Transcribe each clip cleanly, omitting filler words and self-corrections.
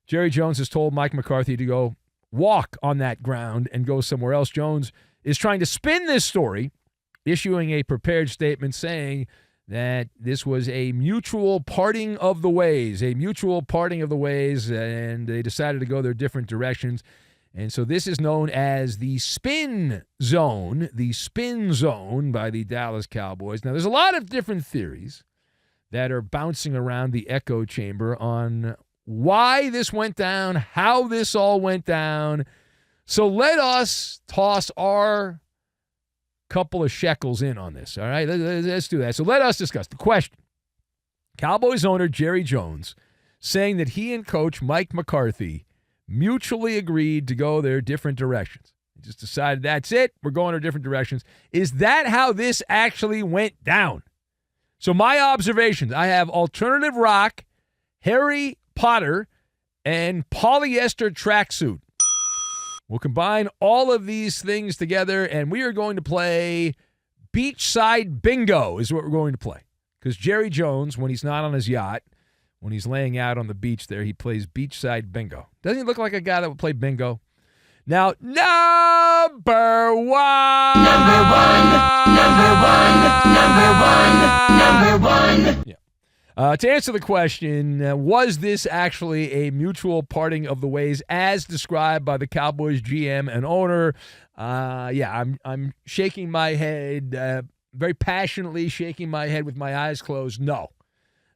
Jerry Jones has told Mike McCarthy to go walk on that ground and go somewhere else. Jones is trying to spin this story, issuing a prepared statement saying that this was a mutual parting of the ways, and they decided to go their different directions. And so this is known as the spin zone by the Dallas Cowboys. Now, there's a lot of different theories that are bouncing around the echo chamber on why this went down, how this all went down. So let us toss our couple of shekels in on this, all right? Let's do that. So let us discuss the question. Cowboys owner Jerry Jones saying that he and coach Mike McCarthy mutually agreed to go their different directions. They just decided that's it. We're going our different directions. Is that how this actually went down? So my observations, I have alternative rock, Harry Potter, and polyester tracksuit. We'll combine all of these things together, and we are going to play beachside bingo is what we're going to play. Because Jerry Jones, when he's not on his yacht, when he's laying out on the beach there, he plays beachside bingo. Doesn't he look like a guy that would play bingo? Now, number one. Yeah. To answer the question, was this actually a mutual parting of the ways as described by the Cowboys GM and owner? I'm shaking my head, very passionately shaking my head with my eyes closed. No.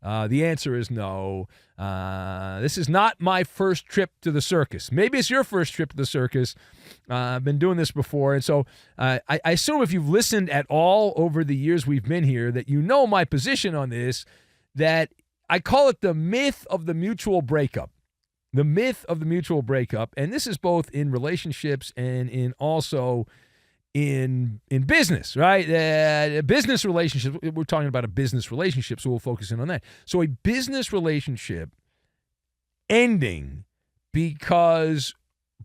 The answer is no. This is not my first trip to the circus. Maybe it's your first trip to the circus. I've been doing this before. And so I assume if you've listened at all over the years we've been here that you know my position on this, that I call it the myth of the mutual breakup. The myth of the mutual breakup. And this is both in relationships and in also in business, right? Business relationships, we're talking about a business relationship, so we'll focus in on that. So a business relationship ending because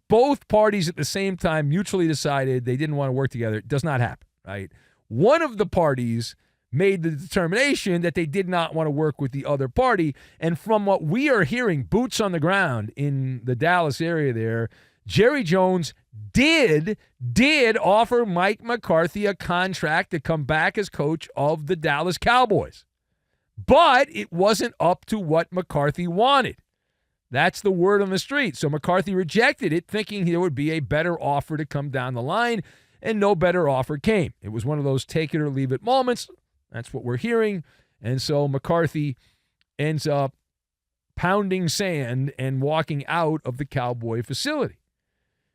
both parties at the same time mutually decided they didn't want to work together does not happen, right? One of the parties made the determination that they did not want to work with the other party, and from what we are hearing, boots on the ground in the Dallas area there, Jerry Jones did offer Mike McCarthy a contract to come back as coach of the Dallas Cowboys. But it wasn't up to what McCarthy wanted. That's the word on the street. So McCarthy rejected it, thinking there would be a better offer to come down the line, and no better offer came. It was one of those take it or leave it moments. That's what we're hearing. And so McCarthy ends up pounding sand and walking out of the Cowboy facility.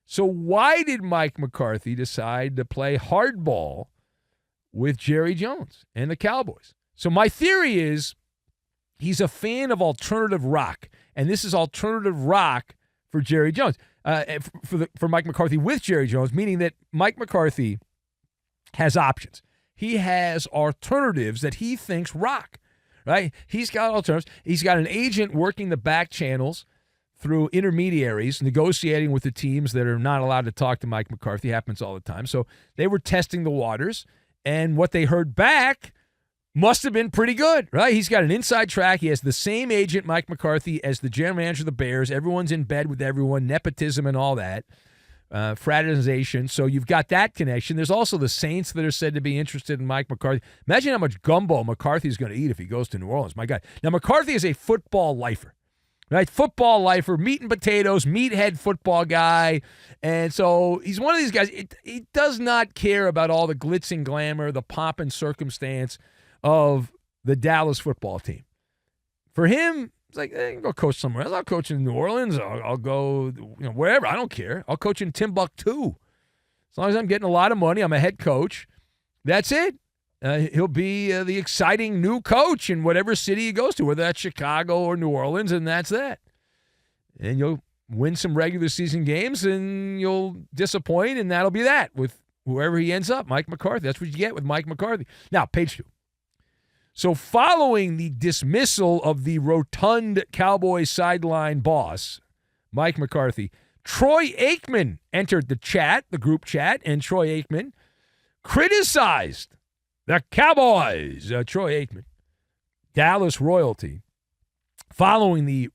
So why did Mike McCarthy decide to play hardball with Jerry Jones and the Cowboys? So my theory is he's a fan of alternative rock, and this is alternative rock for Jerry Jones, for Mike McCarthy with Jerry Jones, meaning that Mike McCarthy has options. He has alternatives that he thinks rock, right? He's got alternatives. He's got an agent working the back channels through intermediaries, negotiating with the teams that are not allowed to talk to Mike McCarthy. Happens all the time. So they were testing the waters, and what they heard back must have been pretty good, right? He's got an inside track. He has the same agent, Mike McCarthy, as the general manager of the Bears. Everyone's in bed with everyone, nepotism and all that, fraternization. So you've got that connection. There's also the Saints that are said to be interested in Mike McCarthy. Imagine how much gumbo McCarthy's going to eat if he goes to New Orleans. My God. Now, McCarthy is a football lifer. Right, football lifer, meat and potatoes, meathead football guy. And so he's one of these guys, he does not care about all the glitz and glamour, the pomp and circumstance of the Dallas football team. For him, it's like, hey, go coach somewhere else. I'll coach in New Orleans. I'll go wherever. I don't care. I'll coach in Timbuktu. As long as I'm getting a lot of money, I'm a head coach. That's it. He'll be the exciting new coach in whatever city he goes to, whether that's Chicago or New Orleans, and that's that. And you'll win some regular season games, and you'll disappoint, and that'll be that with whoever he ends up, Mike McCarthy. That's what you get with Mike McCarthy. Now, page 2. So following the dismissal of the rotund Cowboys sideline boss, Mike McCarthy, Troy Aikman entered the group chat, and Troy Aikman criticized the Cowboys, Troy Aikman, Dallas royalty, Following the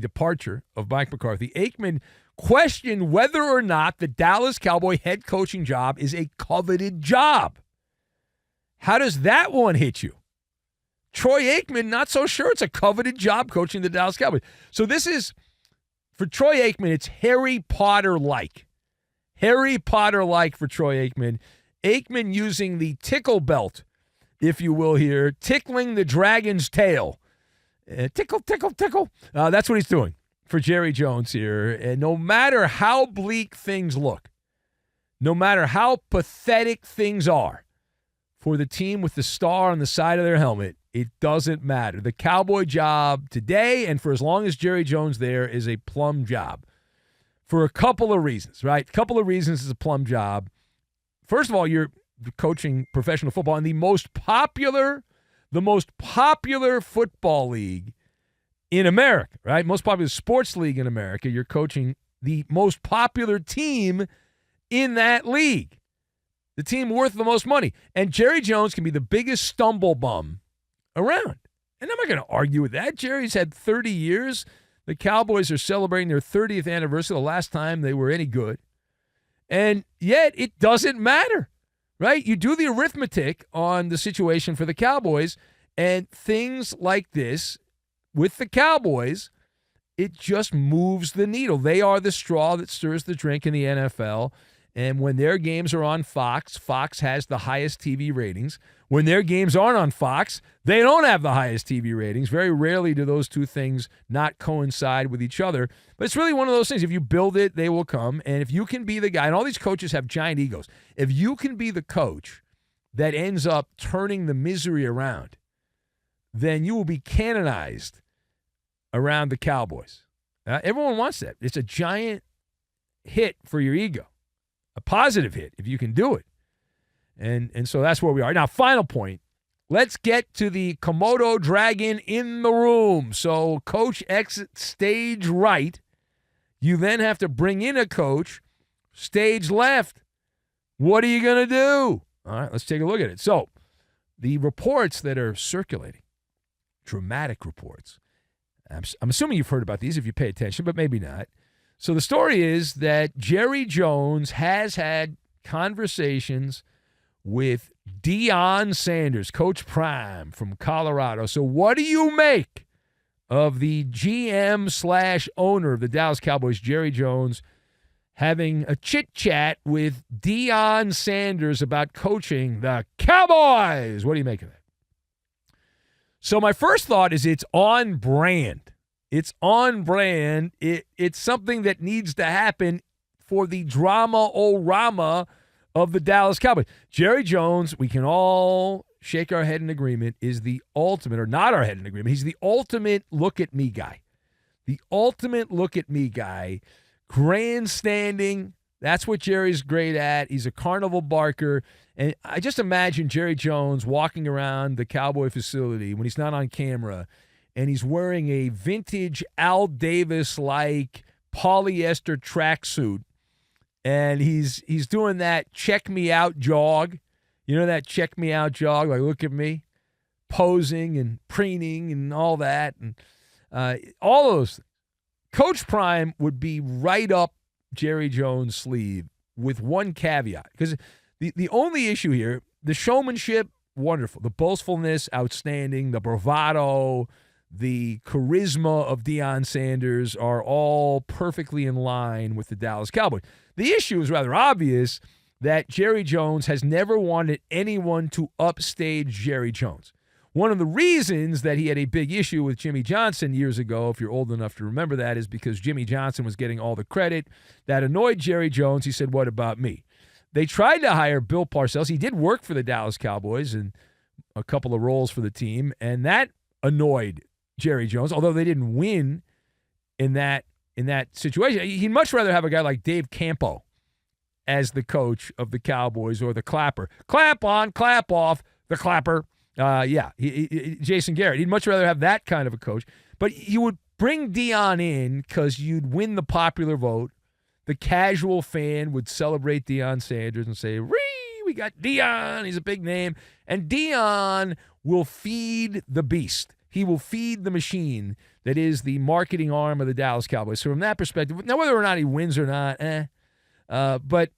departure of Mike McCarthy, Aikman questioned whether or not the Dallas Cowboy head coaching job is a coveted job. How does that one hit you? Troy Aikman, not so sure it's a coveted job coaching the Dallas Cowboys. So this is, for Troy Aikman, it's Harry Potter-like. Harry Potter-like for Troy Aikman. Aikman using the tickle belt, if you will here, tickling the dragon's tail. Tickle, tickle, tickle. That's what he's doing for Jerry Jones here. And no matter how bleak things look, no matter how pathetic things are for the team with the star on the side of their helmet, it doesn't matter. The Cowboy job today and for as long as Jerry Jones there is a plum job for a couple of reasons, right? A couple of reasons it's a plum job. First of all, you're coaching professional football in the most popular football league in America, right? Most popular sports league in America. You're coaching the most popular team in that league, the team worth the most money. And Jerry Jones can be the biggest stumble bum around. And I'm not going to argue with that. Jerry's had 30 years. The Cowboys are celebrating their 30th anniversary, the last time they were any good. And yet it doesn't matter, right? You do the arithmetic on the situation for the Cowboys, and things like this with the Cowboys, it just moves the needle. They are the straw that stirs the drink in the NFL. And when their games are on Fox, Fox has the highest TV ratings. When their games aren't on Fox, they don't have the highest TV ratings. Very rarely do those two things not coincide with each other. But it's really one of those things. If you build it, they will come. And if you can be the guy, and all these coaches have giant egos, if you can be the coach that ends up turning the misery around, then you will be canonized around the Cowboys. Everyone wants that. It's a giant hit for your ego. A positive hit if you can do it. And so that's where we are. Now, final point. Let's get to the Komodo dragon in the room. So coach exits stage right. You then have to bring in a coach stage left. What are you going to do? All right, let's take a look at it. So the reports that are circulating, dramatic reports. I'm assuming you've heard about these if you pay attention, but maybe not. So the story is that Jerry Jones has had conversations with Deion Sanders, Coach Prime from Colorado. So what do you make of the GM/owner of the Dallas Cowboys, Jerry Jones, having a chit-chat with Deion Sanders about coaching the Cowboys? What do you make of that? So my first thought is it's on brand. It's on brand. It's something that needs to happen for the drama-o-rama of the Dallas Cowboys. Jerry Jones, we can all shake our head in agreement, is the ultimate, or nod our head in agreement, he's the ultimate look-at-me guy. The ultimate look-at-me guy. Grandstanding, that's what Jerry's great at. He's a carnival barker. And I just imagine Jerry Jones walking around the Cowboy facility when he's not on camera, and he's wearing a vintage Al Davis-like polyester tracksuit, and he's doing that check me out jog. You know that check me out jog, like look at me, posing and preening and all that, and all those things. Coach Prime would be right up Jerry Jones' sleeve with one caveat, because the only issue here, the showmanship, wonderful, the boastfulness, outstanding, the bravado, the charisma of Deion Sanders are all perfectly in line with the Dallas Cowboys. The issue is rather obvious that Jerry Jones has never wanted anyone to upstage Jerry Jones. One of the reasons that he had a big issue with Jimmy Johnson years ago, if you're old enough to remember that, is because Jimmy Johnson was getting all the credit. That annoyed Jerry Jones. He said, what about me? They tried to hire Bill Parcells. He did work for the Dallas Cowboys in a couple of roles for the team, and that annoyed Jerry Jones, although they didn't win in that situation. He'd much rather have a guy like Dave Campo as the coach of the Cowboys, or the clapper. Clap on, clap off, the clapper. Jason Garrett. He'd much rather have that kind of a coach. But you would bring Deion in because you'd win the popular vote. The casual fan would celebrate Deion Sanders and say, we got Deion. He's a big name. And Deion will feed the beast. he will feed the machine that is the marketing arm of the Dallas Cowboys. So from that perspective, now whether or not he wins or not, but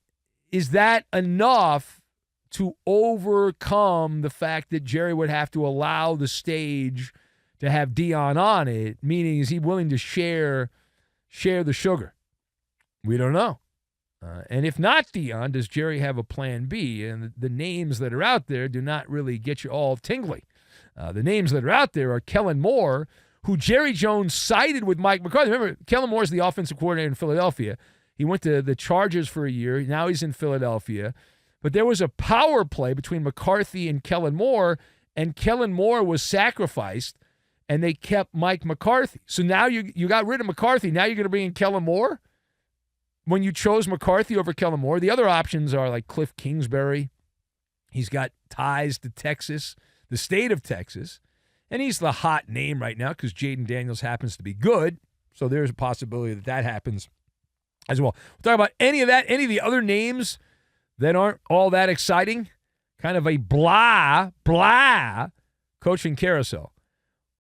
is that enough to overcome the fact that Jerry would have to allow the stage to have Deion on it? Meaning, is he willing to share the sugar? We don't know. And if not Deion, does Jerry have a plan B? And the names that are out there do not really get you all tingly. The names that are out there are Kellen Moore, who Jerry Jones sided with Mike McCarthy. Remember, Kellen Moore is the offensive coordinator in Philadelphia. He went to the Chargers for a year. Now he's in Philadelphia. But there was a power play between McCarthy and Kellen Moore was sacrificed, and they kept Mike McCarthy. So now you got rid of McCarthy. Now you're going to bring in Kellen Moore? When you chose McCarthy over Kellen Moore, the other options are like Cliff Kingsbury. He's got ties to Texas, the state of Texas, and he's the hot name right now because Jaden Daniels happens to be good. So there's a possibility that happens as well. We'll talk about any of that, any of the other names that aren't all that exciting. Kind of a blah coaching carousel.